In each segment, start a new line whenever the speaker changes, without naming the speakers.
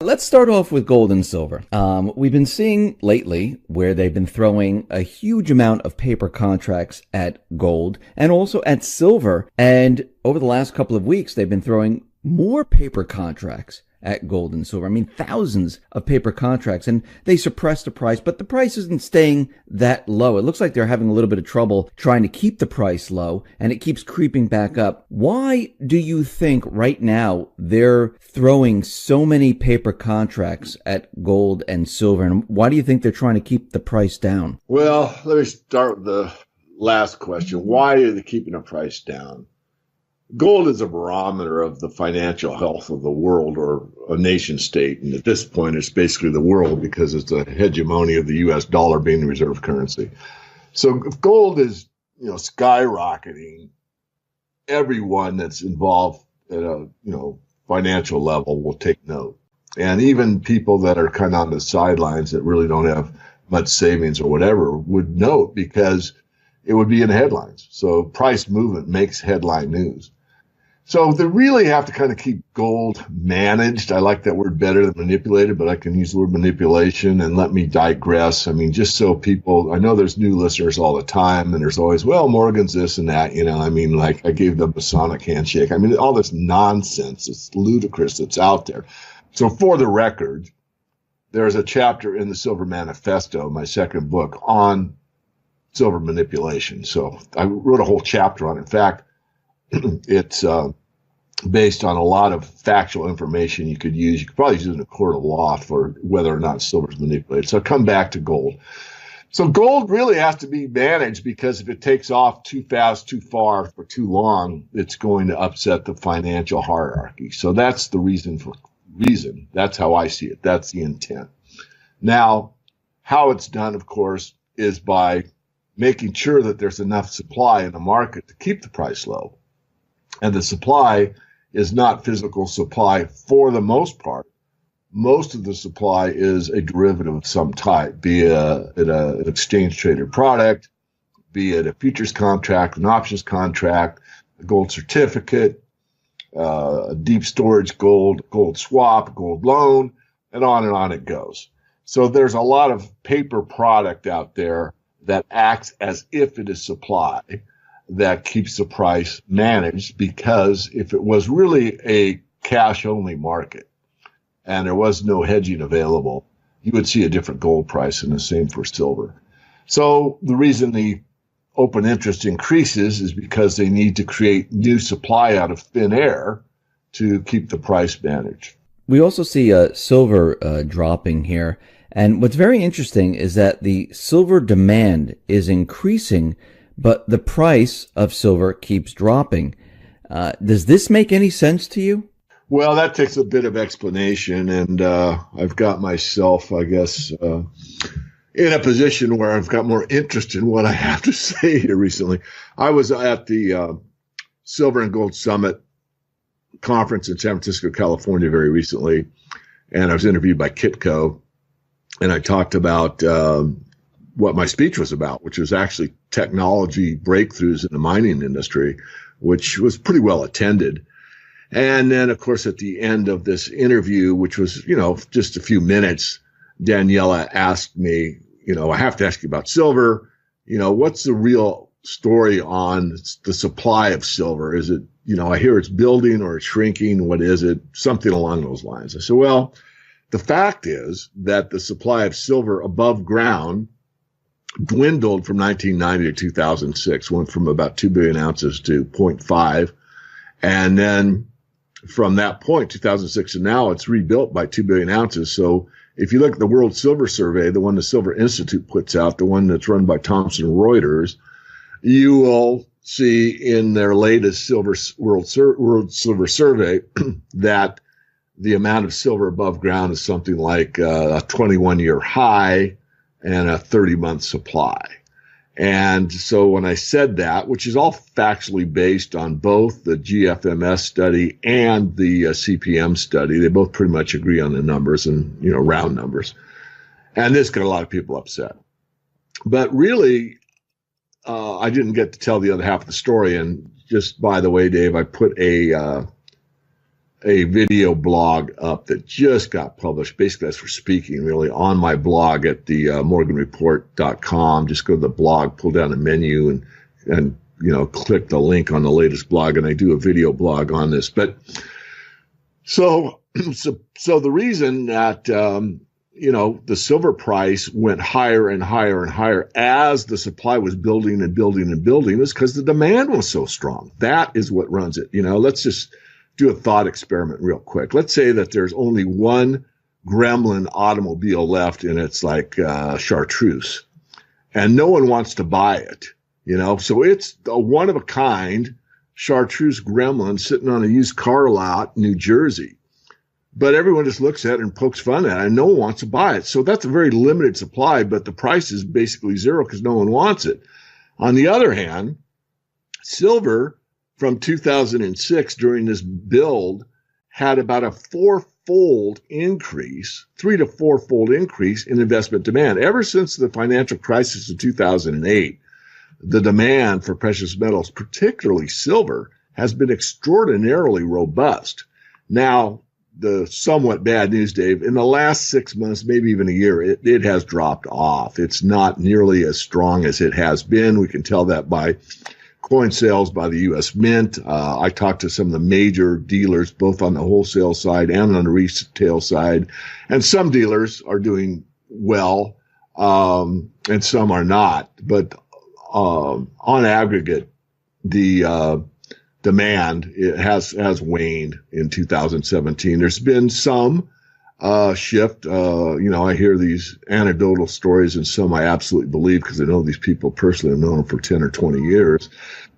Let's start off with gold and silver. We've been seeing lately where they've been throwing a huge amount of paper contracts at gold and also at silver. And over the last couple of weeks, they've been throwing more paper contracts at gold and silver. I mean, thousands of paper contracts, and they suppress the price, but the price isn't staying that low. It looks like they're having a little bit of trouble trying to keep the price low, and it keeps creeping back up. Why do you think right now they're throwing so many paper contracts at gold and silver, and why do you think they're trying to keep the price down?
Well, let me start with the last question. Why are they keeping the price down? Gold is a barometer of the financial health of the world or a nation state. And at this point, it's basically the world because it's the hegemony of the U.S. dollar being the reserve currency. So if gold is, skyrocketing, everyone that's involved at a, financial level will take note. And even people that are kind of on the sidelines that really don't have much savings or whatever would note because it would be in the headlines. So price movement makes headline news. So they really have to kind of keep gold managed. I like that word better than manipulated, but I can use the word manipulation. And let me digress. I mean, just so people, I know there's new listeners all the time, and there's always, well, Morgan's this and that, like I gave the Masonic handshake. I mean, all this nonsense, it's ludicrous that's out there. So for the record, there's a chapter in the Silver Manifesto, my second book, on silver manipulation. So I wrote a whole chapter on it. In fact, it's based on a lot of factual information you could use. You could probably use it in a court of law for whether or not silver is manipulated. So come back to gold. So gold really has to be managed because if it takes off too fast, too far, for too long, it's going to upset the financial hierarchy. So that's the reason. That's how I see it. That's the intent. Now, how it's done, of course, is by making sure that there's enough supply in the market to keep the price low. And the supply is not physical supply for the most part. Most of the supply is a derivative of some type, be it an exchange traded product, be it a futures contract, an options contract, a gold certificate, a deep storage gold swap, gold loan, and on it goes. So there's a lot of paper product out there that acts as if it is supply that keeps the price managed, because if it was really a cash-only market and there was no hedging available, you would see a different gold price, and the same for silver. So the reason the open interest increases is because they need to create new supply out of thin air to keep the price managed.
We also see silver dropping here. And what's very interesting is that the silver demand is increasing, but the price of silver keeps dropping. Does this make any sense to you?
Well, that takes a bit of explanation, and I've got myself, I guess, in a position where I've got more interest in what I have to say here recently. I was at the Silver and Gold Summit conference in San Francisco, California very recently, and I was interviewed by Kitco. And I talked about what my speech was about, which was actually technology breakthroughs in the mining industry, which was pretty well attended. And then, of course, at the end of this interview, which was, just a few minutes, Daniela asked me, I have to ask you about silver. What's the real story on the supply of silver? Is it, I hear it's building or it's shrinking. What is it? Something along those lines. I said, well, the fact is that the supply of silver above ground dwindled from 1990 to 2006, went from about 2 billion ounces to 0.5. And then from that point, 2006 to now, it's rebuilt by 2 billion ounces. So if you look at the World Silver Survey, the one the Silver Institute puts out, the one that's run by Thomson Reuters, you will see in their latest World Silver Survey that the amount of silver above ground is something like a 21-year high and a 30-month supply. And so when I said that, which is all factually based on both the GFMS study and the CPM study, they both pretty much agree on the numbers and, round numbers. And this got a lot of people upset. But really, I didn't get to tell the other half of the story. And just by the way, Dave, I put a a video blog up that just got published. Basically, that's for speaking, really, on my blog at the morganreport.com. Just go to the blog, pull down the menu, and click the link on the latest blog, and I do a video blog on this. But so the reason that the silver price went higher and higher and higher as the supply was building and building and building was because the demand was so strong. That is what runs it. Let's just do a thought experiment real quick. Let's say that there's only one Gremlin automobile left, and it's like chartreuse, and no one wants to buy it. So it's a one of a kind chartreuse Gremlin sitting on a used car lot in New Jersey. But everyone just looks at it and pokes fun at it, and no one wants to buy it. So that's a very limited supply, but the price is basically zero because no one wants it. On the other hand, silver from 2006 during this build had about a 3 to 4-fold increase in investment demand. Ever since the financial crisis of 2008, the demand for precious metals, particularly silver, has been extraordinarily robust. Now, the somewhat bad news, Dave, in the last 6 months, maybe even a year, it has dropped off. It's not nearly as strong as it has been. We can tell that by coin sales by the U.S. Mint. I talked to some of the major dealers, both on the wholesale side and on the retail side, and some dealers are doing well, and some are not. But on aggregate, the demand has waned in 2017. There's been some shift. I hear these anecdotal stories, and some I absolutely believe because I know these people personally. I've known them for 10 or 20 years.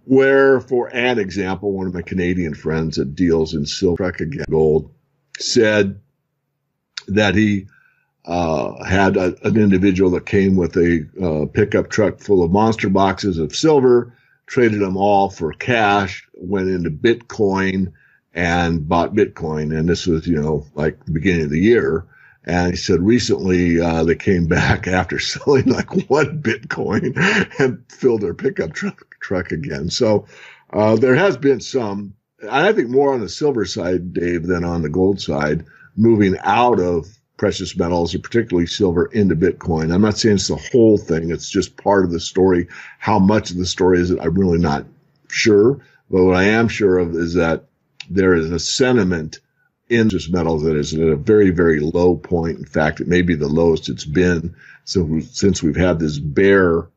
Where, for an example, one of my Canadian friends that deals in silver and gold said that he had an individual that came with a pickup truck full of monster boxes of silver, traded them all for cash, went into Bitcoin and bought Bitcoin. And this was, like the beginning of the year. And he said recently they came back after selling like 1 Bitcoin and filled their pickup truck again. So there has been some, I think more on the silver side, Dave, than on the gold side, moving out of precious metals, or particularly silver, into Bitcoin. I'm not saying it's the whole thing. It's just part of the story. How much of the story is it? I'm really not sure. But what I am sure of is that there is a sentiment in precious metals that is at a very, very low point. In fact, it may be the lowest it's been since we've had this bear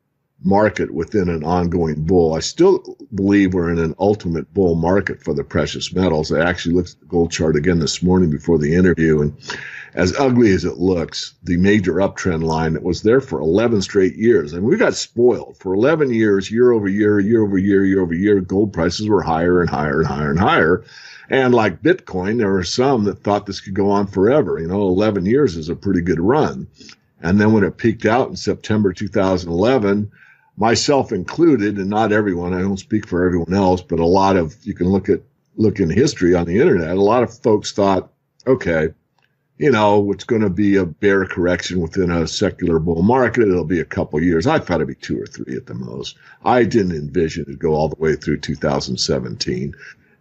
market within an ongoing bull. I still believe we're in an ultimate bull market for the precious metals. I actually looked at the gold chart again this morning before the interview, and as ugly as it looks, the major uptrend line that was there for 11 straight years. And we got spoiled for 11 years, year over year, year over year, year over year. Gold prices were higher and higher and higher and higher. And like Bitcoin, there were some that thought this could go on forever. 11 years is a pretty good run. And then when it peaked out in September 2011, myself included, and not everyone, I don't speak for everyone else, but a lot of, you can look in history on the internet, a lot of folks thought, okay, it's going to be a bear correction within a secular bull market. It'll be a couple years. I thought it'd be 2 or 3 at the most. I didn't envision it go all the way through 2017.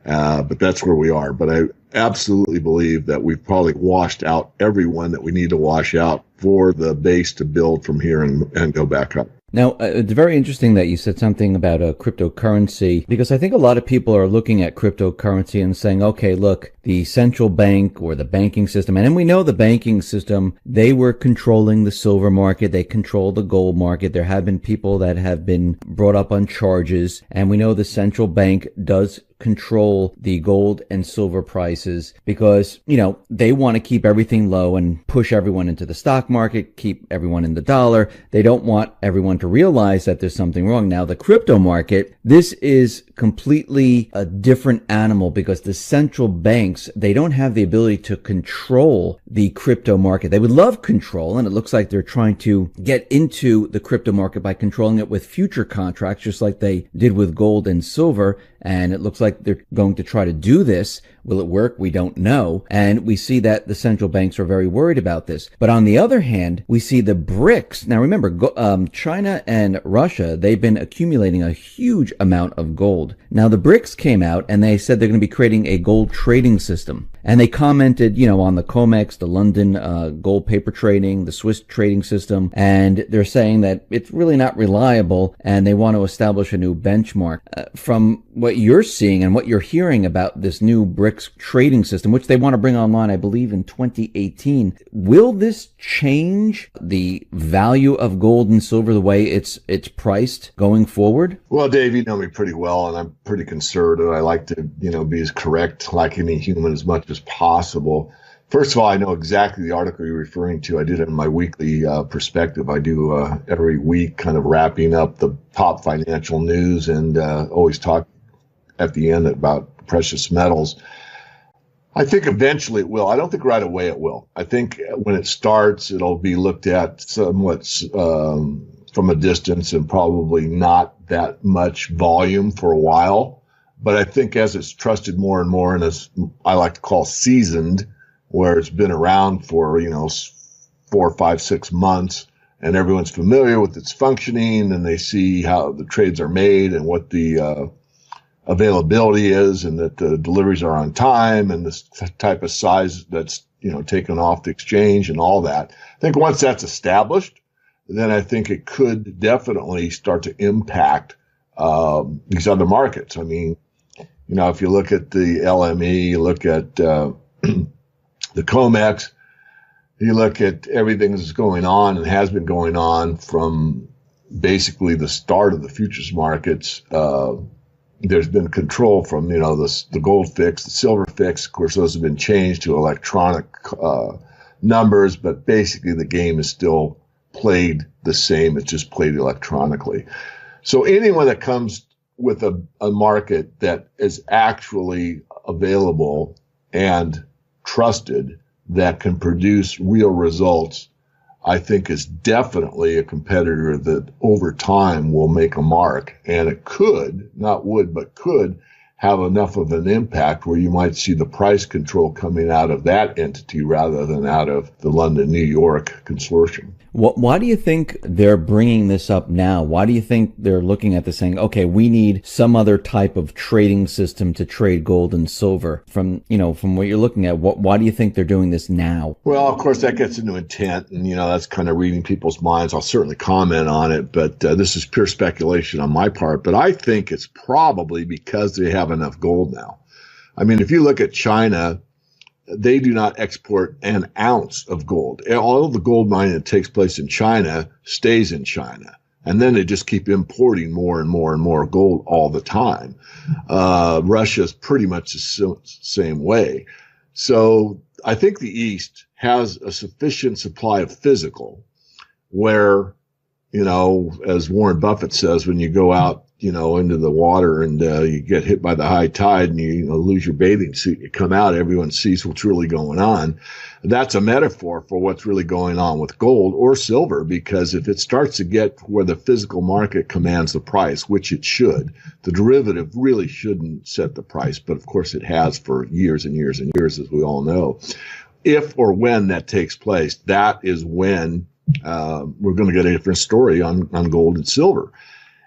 But that's where we are. But I absolutely believe that we've probably washed out everyone that we need to wash out for the base to build from here and go back up.
Now, it's very interesting that you said something about a cryptocurrency, because I think a lot of people are looking at cryptocurrency and saying, okay, look, the central bank or the banking system, and we know the banking system, they were controlling the silver market, they control the gold market. There have been people that have been brought up on charges, and we know the central bank does control the gold and silver prices because, they want to keep everything low and push everyone into the stock market, keep everyone in the dollar. They don't want everyone to realize that there's something wrong. Now, the crypto market, this is completely a different animal because the central banks, they don't have the ability to control the crypto market. They would love control, and it looks like they're trying to get into the crypto market by controlling it with future contracts, just like they did with gold and silver. And it looks like they're going to try to do this Will it work? We don't know. And we see that the central banks are very worried about this. But on the other hand, we see the BRICS. Now remember, China and Russia, they've been accumulating a huge amount of gold. Now the BRICS came out and they said they're going to be creating a gold trading system. And they commented, on the COMEX, the London gold paper trading, the Swiss trading system, and they're saying that it's really not reliable and they want to establish a new benchmark. From what you're seeing and what you're hearing about this new BRICS trading system, which they want to bring online, I believe, in 2018, will this change the value of gold and silver the way it's priced going forward?
Well, Dave, you know me pretty well, and I'm pretty conservative. I like to, be as correct like any human as much as possible. First of all, I know exactly the article you're referring to. I did it in my weekly perspective. I do every week, kind of wrapping up the top financial news and always talk at the end about precious metals. I think eventually it will. I don't think right away it will. I think when it starts, it'll be looked at somewhat from a distance and probably not that much volume for a while. But I think as it's trusted more and more, and as I like to call seasoned, where it's been around for, 4, 5, 6 months, and everyone's familiar with its functioning, and they see how the trades are made and what the availability is, and that the deliveries are on time, and this type of size that's, taken off the exchange and all that. I think once that's established, then I think it could definitely start to impact these other markets. I mean, if you look at the LME, you look at the COMEX, you look at everything that's going on and has been going on from basically the start of the futures markets. There's been control from, the gold fix, the silver fix. Of course, those have been changed to electronic numbers, but basically the game is still played the same. It's just played electronically. So anyone that comes with a market that is actually available and trusted, that can produce real results, I think is definitely a competitor that over time will make a mark. And it could, not would, but could have enough of an impact where you might see the price control coming out of that entity rather than out of the London, New York consortium.
Why do you think they're bringing this up now? Why do you think they're looking at this saying, okay, we need some other type of trading system to trade gold and silver? From what you're looking at, why do you think they're doing this now?
Well, of course, that gets into intent, and, that's kind of reading people's minds. I'll certainly comment on it, but this is pure speculation on my part. But I think it's probably because they have enough gold now. I mean, if you look at China, they do not export an ounce of gold. All of the gold mining that takes place in China stays in China. And then they just keep importing more and more and more gold all the time. Russia is pretty much the same way. So I think the East has a sufficient supply of physical where, as Warren Buffett says, when you go out, into the water and you get hit by the high tide and you lose your bathing suit, you come out, everyone sees what's really going on. That's a metaphor for what's really going on with gold or silver, because if it starts to get where the physical market commands the price, which it should, the derivative really shouldn't set the price, but of course it has for years and years and years, as we all know. If or when that takes place, that is when we're going to get a different story on gold and silver.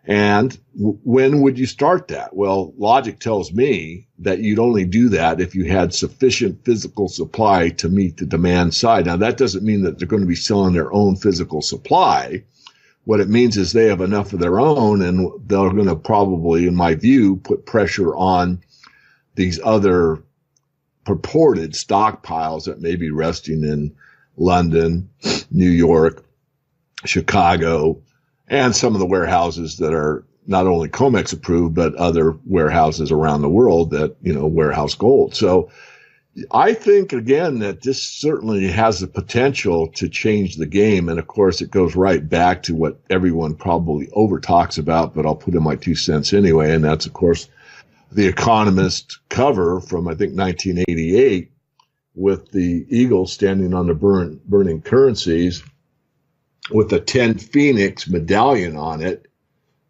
And when would you start that? Well, logic tells me that you'd only do that if you had sufficient physical supply to meet the demand side. Now, that doesn't mean that they're going to be selling their own physical supply. What it means is they have enough of their own, and they're going to probably, in my view, put pressure on these other purported stockpiles that may be resting in London, New York, Chicago, and some of the warehouses that are not only COMEX approved, but other warehouses around the world that, warehouse gold. So I think, again, that this certainly has the potential to change the game. And of course, it goes right back to what everyone probably over talks about, but I'll put in my 2 cents anyway. And that's, of course, the Economist cover from, I think, 1988 with the eagle standing on the burning currencies, with the 10 Phoenix medallion on it,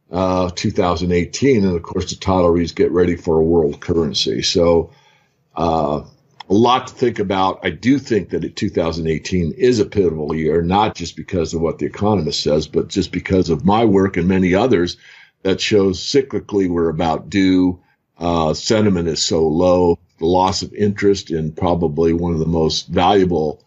2018. And of course, the title reads, "Get ready for a world currency." So A lot to think about. I do think that 2018 is a pivotal year, not just because of what The Economist says, but just because of my work and many others that shows cyclically we're about due. Sentiment is so low. The loss of interest in probably one of the most valuable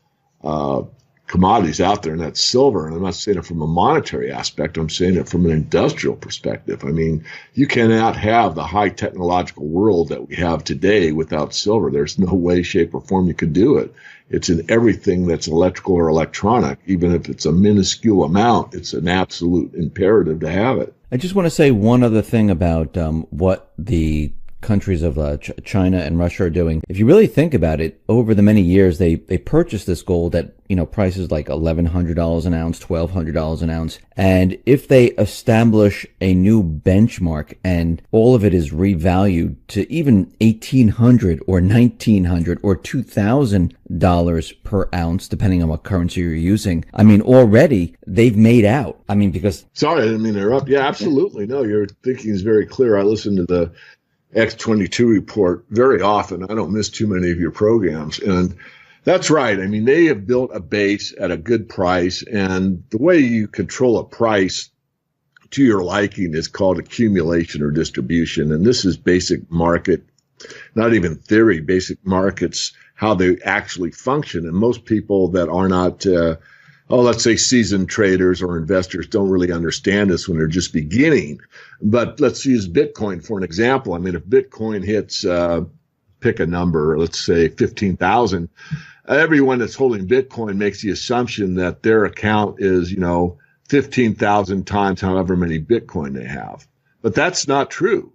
commodities out there, and that's silver. And I'm not saying it from a monetary aspect. I'm saying it from an industrial perspective. I mean, you cannot have the high technological world that we have today without silver. There's no way, shape, or form you could do it. It's in everything that's electrical or electronic. Even if it's a minuscule amount, it's an absolute imperative to have it.
I just want to say one other thing about what the countries of China and Russia are doing. If you really think about it, over the many years, they purchased this gold at, prices like $1,100 an ounce, $1,200 an ounce. And if they establish a new benchmark and all of it is revalued to even $1,800 or $1,900 or $2,000 per ounce, depending on what currency you're using, I mean, already they've made out. I mean, because...
Sorry, I didn't mean to interrupt. Yeah, absolutely. No, your thinking is very clear. I listened to the X22 report very often. I don't miss too many of your programs. And that's right. I mean, they have built a base at a good price. And the way you control a price to your liking is called accumulation or distribution. And this is basic market, not even theory, basic markets, how they actually function. And most people that are not, let's say seasoned traders or investors don't really understand this when they're just beginning. But let's use Bitcoin for an example. I mean, if Bitcoin hits, pick a number, let's say 15,000, everyone that's holding Bitcoin makes the assumption that their account is, 15,000 times however many Bitcoin they have. But that's not true.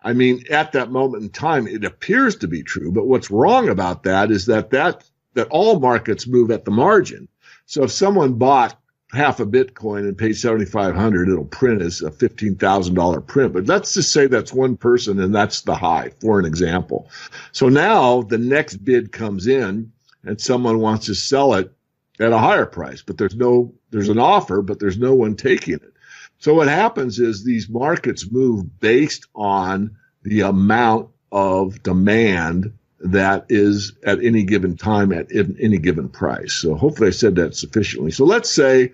I mean, at that moment in time, it appears to be true. But what's wrong about that is that all markets move at the margin. So if someone bought half a Bitcoin and paid $7,500, it'll print as a $15,000 print. But let's just say that's one person and that's the high, for an example. So now the next bid comes in and someone wants to sell it at a higher price, but there's an offer, but there's no one taking it. So what happens is these markets move based on the amount of demand that is at any given time at any given price. So hopefully I said that sufficiently. So let's say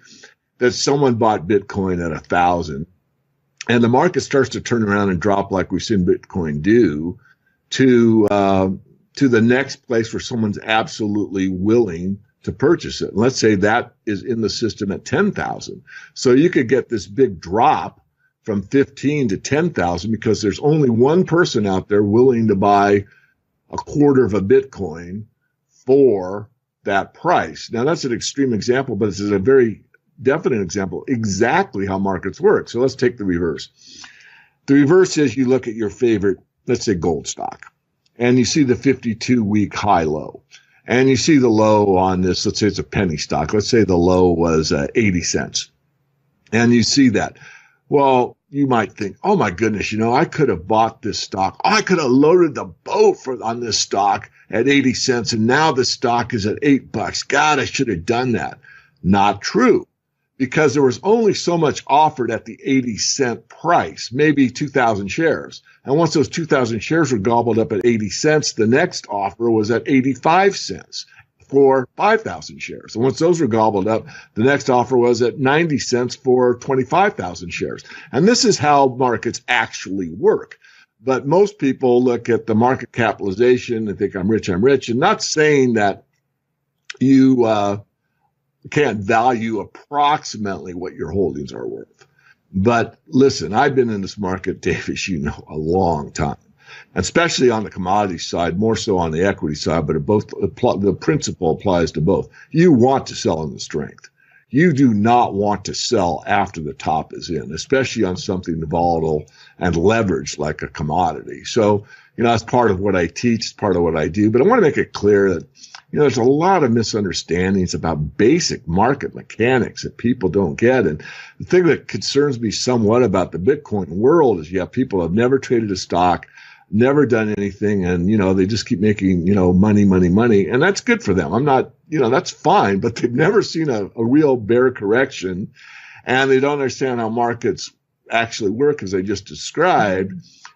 that someone bought Bitcoin at 1,000 and the market starts to turn around and drop like we've seen Bitcoin do to the next place where someone's absolutely willing to purchase it. And let's say that is in the system at 10,000. So you could get this big drop from 15 to 10,000 because there's only one person out there willing to buy a quarter of a Bitcoin for that price. Now, that's an extreme example, but it's a very definite example, exactly how markets work. So let's take the reverse. The reverse is you look at your favorite, let's say gold stock, and you see the 52-week high low. And you see the low on this, let's say it's a penny stock. Let's say the low was 80 cents. And you see that. Well, you might think, oh my goodness, I could have bought this stock. I could have loaded the boat on this stock at 80 cents. And now the stock is at $8. God, I should have done that. Not true. Because there was only so much offered at the 80-cent price, maybe 2,000 shares. And once those 2,000 shares were gobbled up at 80 cents, the next offer was at 85 cents for 5,000 shares. And once those were gobbled up, the next offer was at 90 cents for 25,000 shares. And this is how markets actually work. But most people look at the market capitalization and think I'm rich, and not saying that you can't value approximately what your holdings are worth. But listen, I've been in this market, Dave, as you know, a long time, especially on the commodity side, more so on the equity side, but the principle applies to both. You want to sell in the strength. You do not want to sell after the top is in, especially on something volatile and leveraged like a commodity. So, that's part of what I teach, it's part of what I do. But I want to make it clear that there's a lot of misunderstandings about basic market mechanics that people don't get. And the thing that concerns me somewhat about the Bitcoin world is, people have never traded a stock, never done anything, and, they just keep making, money. And that's good for them. I'm not, that's fine, but they've never seen a real bear correction, and they don't understand how markets actually work as I just described.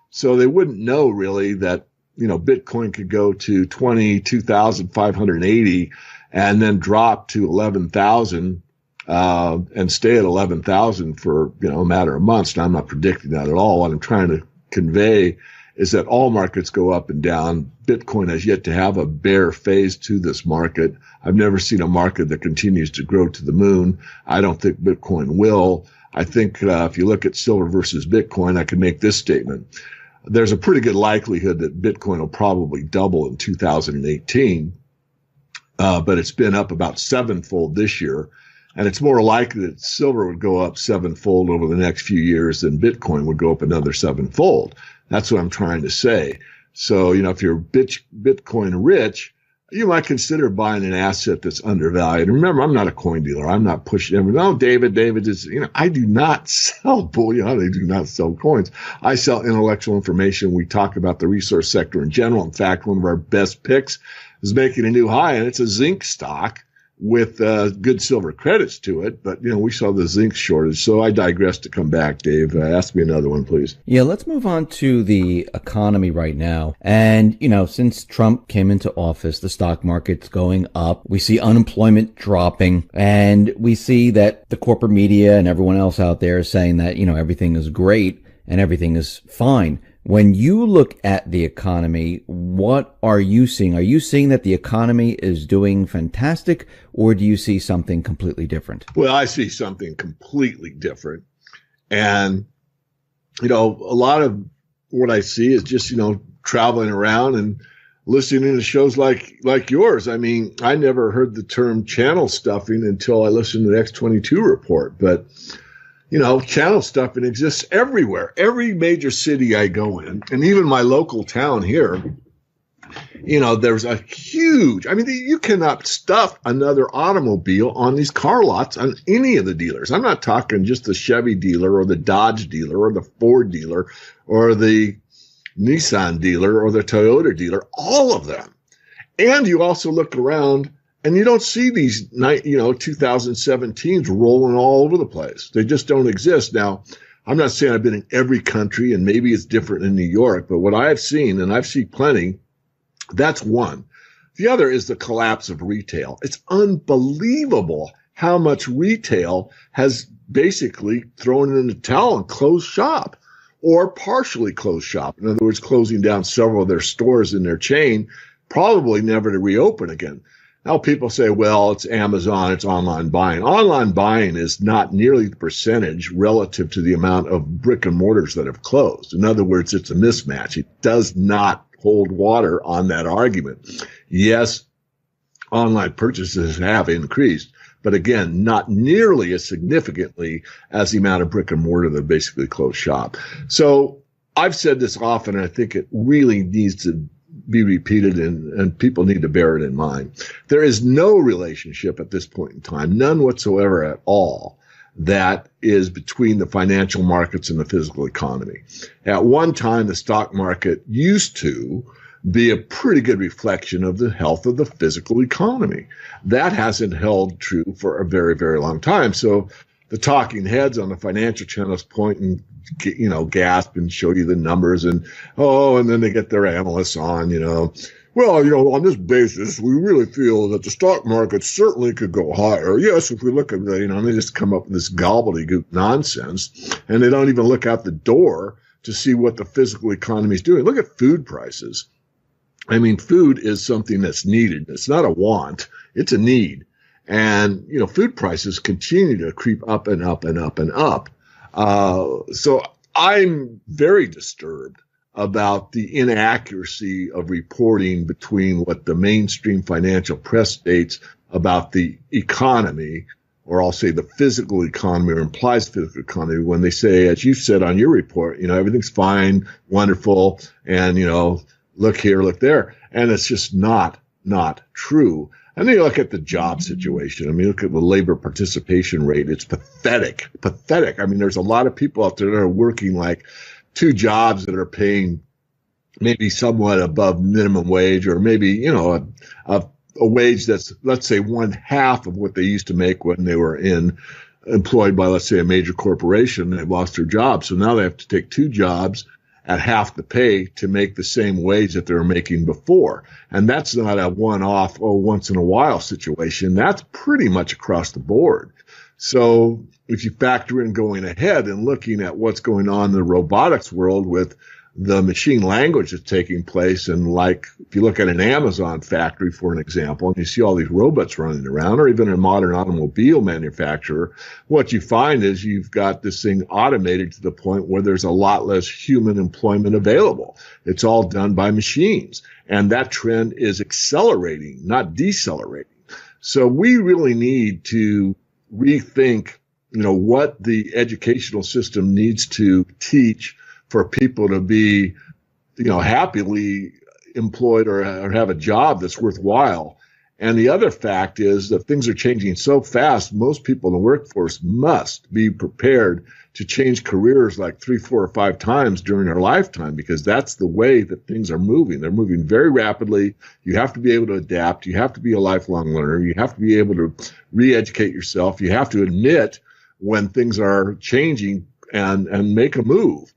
So they wouldn't know really that Bitcoin could go to 22,580 and then drop to 11,000 and stay at 11,000 for, a matter of months. Now, I'm not predicting that at all. What I'm trying to convey is that all markets go up and down. Bitcoin has yet to have a bear phase to this market. I've never seen a market that continues to grow to the moon. I don't think Bitcoin will. I think if you look at silver versus Bitcoin, I can make this statement. There's a pretty good likelihood that Bitcoin will probably double in 2018, but it's been up about sevenfold this year. And it's more likely that silver would go up sevenfold over the next few years than Bitcoin would go up another sevenfold. That's what I'm trying to say. So, if you're Bitcoin rich, you might consider buying an asset that's undervalued. Remember, I'm not a coin dealer. I'm not pushing everyone. No, David is, I do not sell bullion. I do not sell coins. I sell intellectual information. We talk about the resource sector in general. In fact, one of our best picks is making a new high, and it's a zinc stock with good silver credits to it. But, we saw the zinc shortage. So I digress to come back, Dave. Ask me another one, please.
Yeah, let's move on to the economy right now. And, since Trump came into office, the stock market's going up. We see unemployment dropping. And we see that the corporate media and everyone else out there is saying that, everything is great and everything is fine. When you look at the economy, what are you seeing? Are you seeing that the economy is doing fantastic, or do you see something completely different?
Well, I see something completely different. And, a lot of what I see is just, traveling around and listening to shows like yours. I mean, I never heard the term channel stuffing until I listened to the X22 report. But channel stuffing exists everywhere. Every major city I go in, and even my local town here, there's a huge, you cannot stuff another automobile on these car lots on any of the dealers. I'm not talking just the Chevy dealer or the Dodge dealer or the Ford dealer or the Nissan dealer or the Toyota dealer, all of them. And you also look around and you don't see these, 2017s rolling all over the place. They just don't exist. Now, I'm not saying I've been in every country, and maybe it's different in New York, but what I've seen, and I've seen plenty, that's one. The other is the collapse of retail. It's unbelievable how much retail has basically thrown in the towel and closed shop, or partially closed shop. In other words, closing down several of their stores in their chain, probably never to reopen again. Now people say, well, it's Amazon, it's online buying. Online buying is not nearly the percentage relative to the amount of brick and mortars that have closed. In other words, it's a mismatch. It does not hold water on that argument. Yes, online purchases have increased, but again, not nearly as significantly as the amount of brick and mortar that basically closed shop. So I've said this often, and I think it really needs to be repeated, and people need to bear it in mind. There is no relationship at this point in time, none whatsoever at all, that is between the financial markets and the physical economy. At one time, the stock market used to be a pretty good reflection of the health of the physical economy. That hasn't held true for a very, very long time. So the talking heads on the financial channels point and, gasp and show you the numbers and then they get their analysts on, well, on this basis, we really feel that the stock market certainly could go higher. Yes, if we look at the, they just come up with this gobbledygook nonsense, and they don't even look out the door to see what the physical economy is doing. Look at food prices. Food is something that's needed. It's not a want. It's a need. And, food prices continue to creep up and up and up and up. So I'm very disturbed about the inaccuracy of reporting between what the mainstream financial press states about the economy, or I'll say the physical economy, or implies physical economy, when they say, as you said on your report, everything's fine, wonderful, and, look here, look there. And it's just not true. And then you look at the job situation. Look at the labor participation rate. It's pathetic. There's a lot of people out there that are working like two jobs that are paying maybe somewhat above minimum wage, or maybe, a wage that's, let's say, one half of what they used to make when they were employed by, let's say, a major corporation, and they've lost their job. So now they have to take two jobs at half the pay to make the same wage that they were making before. And that's not a one-off, once in a while situation. That's pretty much across the board. So if you factor in going ahead and looking at what's going on in the robotics world with the machine language that's taking place, and like if you look at an Amazon factory, for an example, and you see all these robots running around, or even a modern automobile manufacturer, what you find is you've got this thing automated to the point where there's a lot less human employment available. It's all done by machines. And that trend is accelerating, not decelerating. So we really need to rethink, what the educational system needs to teach for people to be, happily employed or have a job that's worthwhile. And the other fact is that things are changing so fast, most people in the workforce must be prepared to change careers like 3, 4, or 5 times during their lifetime, because that's the way that things are moving. They're moving very rapidly. You have to be able to adapt. You have to be a lifelong learner. You have to be able to re-educate yourself. You have to admit when things are changing and make a move.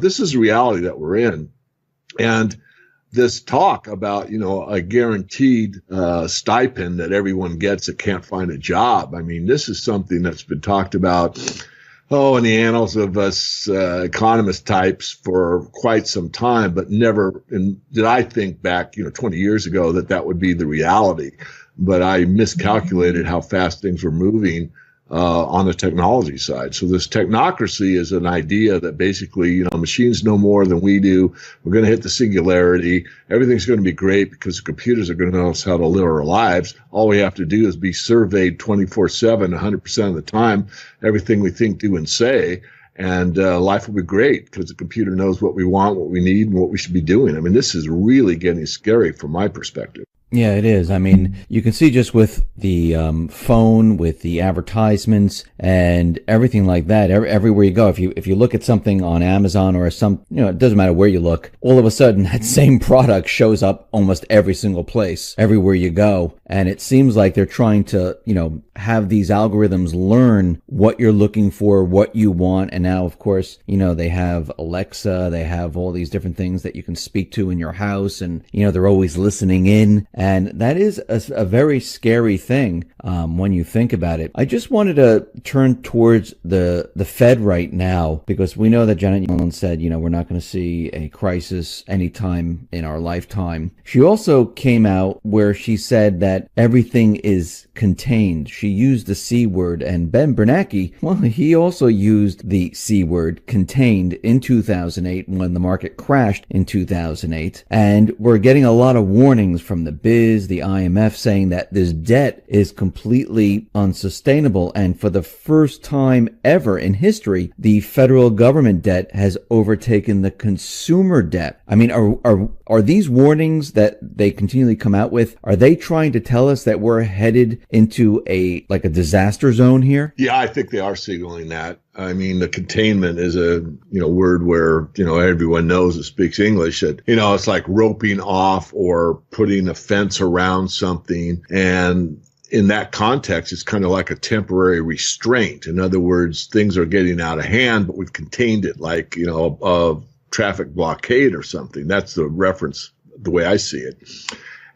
This is the reality that we're in. And this talk about, a guaranteed stipend that everyone gets that can't find a job. I mean, this is something that's been talked about, in the annals of us economist types for quite some time, but never did I think back, 20 years ago that would be the reality. But I miscalculated how fast things were moving on the technology side. So this technocracy is an idea that basically, machines know more than we do. We're going to hit the singularity. Everything's going to be great because the computers are going to know us how to live our lives. All we have to do is be surveyed 24/7, 100% of the time, everything we think, do, and say. And life will be great because the computer knows what we want, what we need, and what we should be doing. I mean, this is really getting scary from my perspective.
Yeah, it is. I mean, you can see just with the phone, with the advertisements and everything like that, everywhere you go, if you look at something on Amazon or it doesn't matter where you look, all of a sudden that same product shows up almost every single place, everywhere you go. And it seems like they're trying to, have these algorithms learn what you're looking for, what you want. And now, of course, they have Alexa, they have all these different things that you can speak to in your house, and, they're always listening in. And that is a very scary thing when you think about it. I just wanted to turn towards the Fed right now, because we know that Janet Yellen said, we're not going to see a crisis anytime in our lifetime. She also came out where she said that everything is contained. She used the C word, and Ben Bernanke, well, he also used the C word, contained, in 2008 when the market crashed in 2008. And we're getting a lot of warnings from the biz, the IMF, saying that this debt is completely unsustainable. And for the first time ever in history, the federal government debt has overtaken the consumer debt. I mean, are these warnings that they continually come out with, are they trying to tell us that we're headed into a disaster zone here?
Yeah, I think they are signaling that. I mean, the containment is a, word where, everyone knows that speaks English that, it's like roping off or putting a fence around something. And in that context, it's kind of like a temporary restraint. In other words, things are getting out of hand, but we've contained it like, a traffic blockade or something. That's the reference, the way I see it.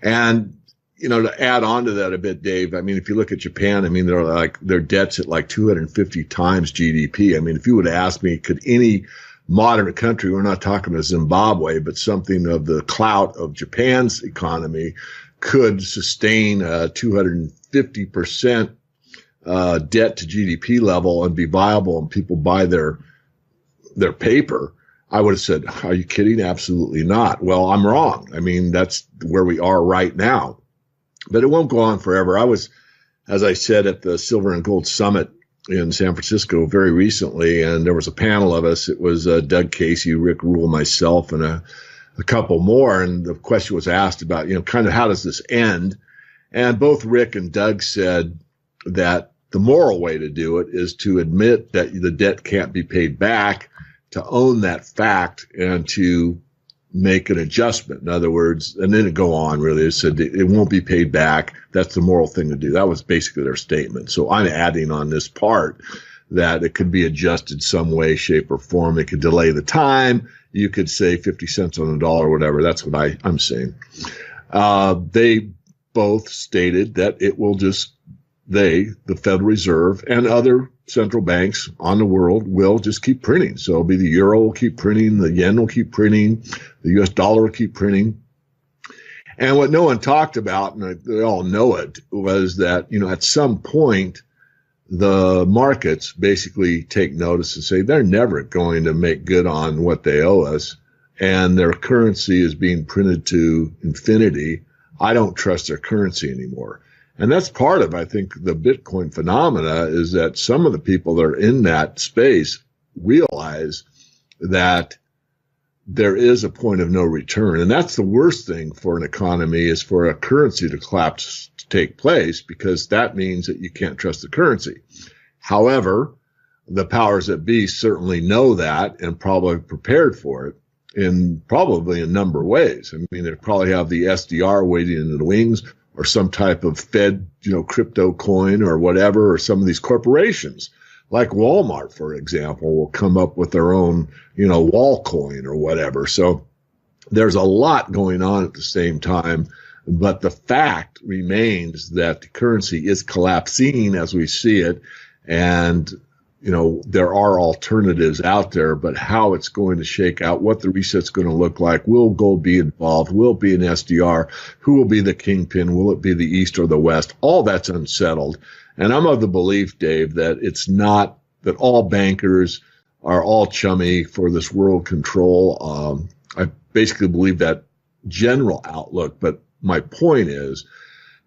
And, to add on to that a bit, Dave, I mean, if you look at Japan, I mean, their debt's at like 250 times GDP. I mean, if you would ask me, could any modern country, we're not talking about Zimbabwe, but something of the clout of Japan's economy, could sustain a 250% debt to GDP level and be viable and people buy their paper, I would have said, are you kidding? Absolutely not. Well, I'm wrong. I mean, that's where we are right now. But it won't go on forever. I was, as I said, at the Silver and Gold Summit in San Francisco very recently, and there was a panel of us. It was Doug Casey, Rick Rule, myself, and a couple more. And the question was asked about, kind of how does this end? And both Rick and Doug said that the moral way to do it is to admit that the debt can't be paid back, to own that fact, and to make an adjustment. In other words, and then it go on really. It said it won't be paid back. That's the moral thing to do. That was basically their statement. So I'm adding on this part that it could be adjusted some way, shape, or form. It could delay the time. you could say 50 cents on the dollar or whatever. That's what I'm saying. They both stated that it will just, the Federal Reserve and other central banks on the world will just keep printing. So it'll be the euro will keep printing, the yen will keep printing, the US dollar will keep printing. And what no one talked about, and they all know it, was that, at some point, the markets basically take notice and say they're never going to make good on what they owe us, and their currency is being printed to infinity. I don't trust their currency anymore. And that's part of, I think, the Bitcoin phenomena, is that some of the people that are in that space realize that there is a point of no return. And that's the worst thing for an economy, is for a currency to collapse, to take place, because that means that you can't trust the currency. However, the powers that be certainly know that and probably prepared for it in probably a number of ways. I mean, they probably have the SDR waiting in the wings, or some type of Fed, crypto coin or whatever, or some of these corporations like Walmart, for example, will come up with their own, wall coin or whatever. So there's a lot going on at the same time, but the fact remains that the currency is collapsing as we see it. And, there are alternatives out there, but how it's going to shake out, what the reset's going to look like, will gold be involved, will it be an SDR, who will be the kingpin, will it be the East or the West? All that's unsettled. And I'm of the belief, Dave, that it's not that all bankers are all chummy for this world control. I basically believe that general outlook, but my point is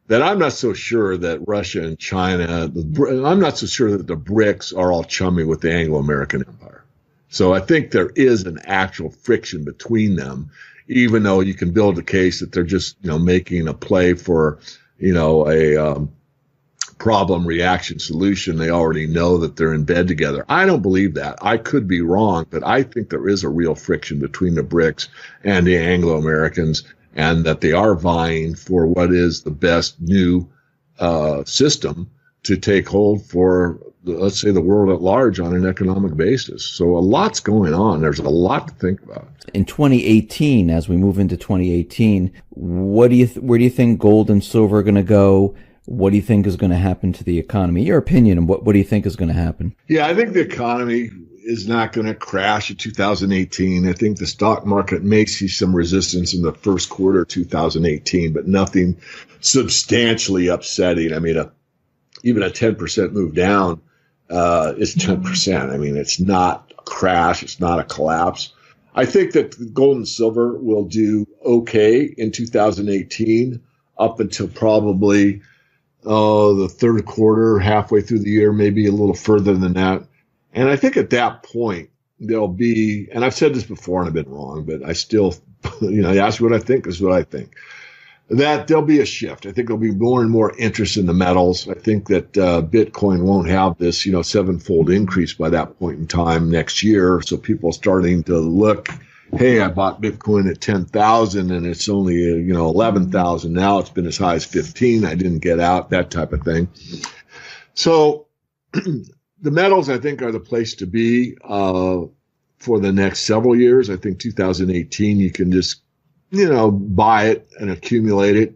that I'm not so sure that Russia and China, I'm not so sure that the BRICS are all chummy with the Anglo-American Empire. So I think there is an actual friction between them, even though you can build a case that they're just, making a play for, a problem reaction solution. They already know that they're in bed together. I don't believe that. I could be wrong, but I think there is a real friction between the BRICS and the Anglo-Americans, and that they are vying for what is the best new system to take hold for, let's say, the world at large on an economic basis. So a lot's going on. There's a lot to think about.
In 2018, as we move into 2018, where do you think gold and silver are going to go? What do you think is going to happen to the economy? Your opinion, and what do you think is going to happen?
Yeah, I think the economy is not going to crash in 2018. I think the stock market may see some resistance in the first quarter of 2018, but nothing substantially upsetting. I mean, even a 10% move down is 10%. I mean, it's not a crash. It's not a collapse. I think that gold and silver will do okay in 2018 up until probably the third quarter, halfway through the year, maybe a little further than that. And I think at that point, there'll be, and I've said this before and I've been wrong, but I still, you ask what I think is what I think, that there'll be a shift. I think there'll be more and more interest in the metals. I think that Bitcoin won't have this, sevenfold increase by that point in time next year. So people starting to look, hey, I bought Bitcoin at 10,000 and it's only, 11,000. Now it's been as high as 15. I didn't get out, that type of thing. So the metals, I think, are the place to be for the next several years. I think 2018, you can just, buy it and accumulate it.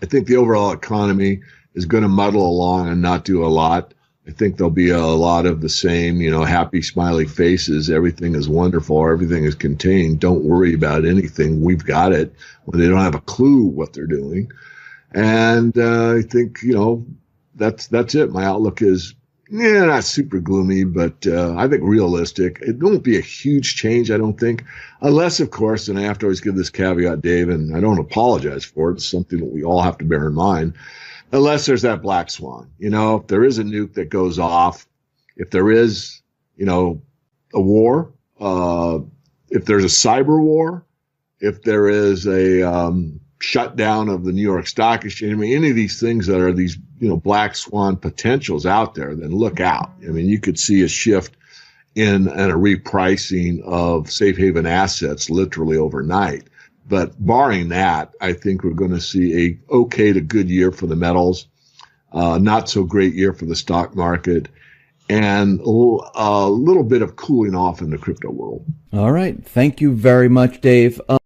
I think the overall economy is going to muddle along and not do a lot. I think there'll be a lot of the same, happy, smiley faces. Everything is wonderful. Everything is contained. Don't worry about anything. We've got it. When they don't have a clue what they're doing. And I think, that's it. My outlook is, not super gloomy, but I think realistic. It won't be a huge change, I don't think, unless, of course, and I have to always give this caveat, Dave, and I don't apologize for it. It's something that we all have to bear in mind. Unless there's that black swan, if there is a nuke that goes off, if there is, a war, if there's a cyber war, if there is a shutdown of the New York Stock Exchange, I mean, any of these things that are these, black swan potentials out there, then look out. I mean, you could see a shift in and a repricing of safe haven assets literally overnight. But barring that, I think we're going to see a okay to good year for the metals, not so great year for the stock market. and a little bit of cooling off in the crypto world.
All right. Thank you very much, Dave.